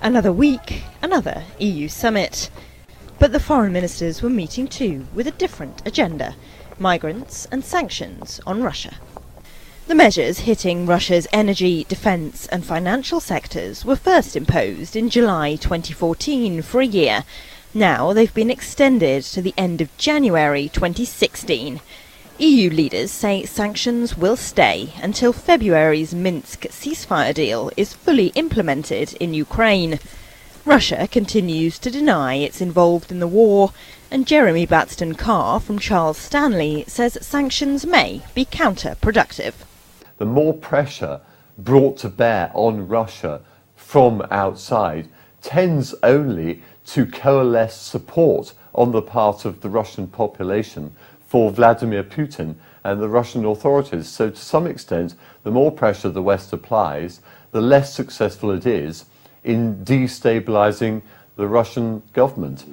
Another week, another EU summit. But the foreign ministers were meeting too, with a different agenda: migrants and sanctions on Russia. The measures hitting Russia's energy, defence and financial sectors were first imposed in July 2014 for a year. Now they've been extended to the end of January 2016. EU leaders say sanctions will stay until February's Minsk ceasefire deal is fully implemented in Ukraine. Russia continues to deny it's involved in the war, and Jeremy Batson-Carr from Charles Stanley says sanctions may be counterproductive. The more pressure brought to bear on Russia from outside tends only to coalesce support on the part of the Russian population for Vladimir Putin and the Russian authorities. So to some extent, the more pressure the West applies, the less successful it is in destabilising the Russian government.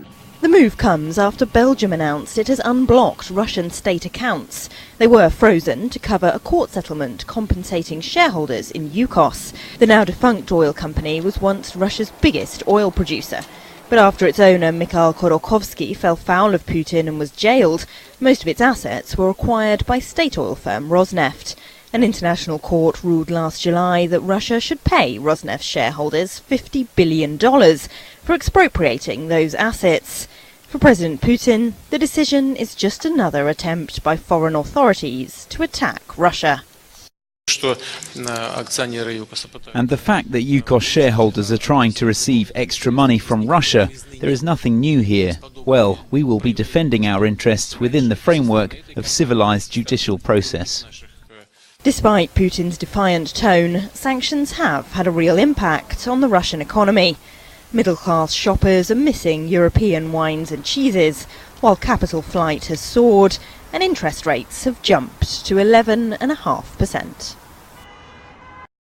The move comes after Belgium announced it has unblocked Russian state accounts. They were frozen to cover a court settlement compensating shareholders in Yukos. The now defunct oil company was once Russia's biggest oil producer. But after its owner Mikhail Khodorkovsky fell foul of Putin and was jailed, most of its assets were acquired by state oil firm Rosneft. An international court ruled last July that Russia should pay Rosneft shareholders $50 billion for expropriating those assets. For President Putin, the decision is just another attempt by foreign authorities to attack Russia. And the fact that Yukos shareholders are trying to receive extra money from Russia, there is nothing new here. Well, we will be defending our interests within the framework of civilized judicial process. Despite Putin's defiant tone, sanctions have had a real impact on the Russian economy. Middle-class shoppers are missing European wines and cheeses, while capital flight has soared and interest rates have jumped to 11.5%.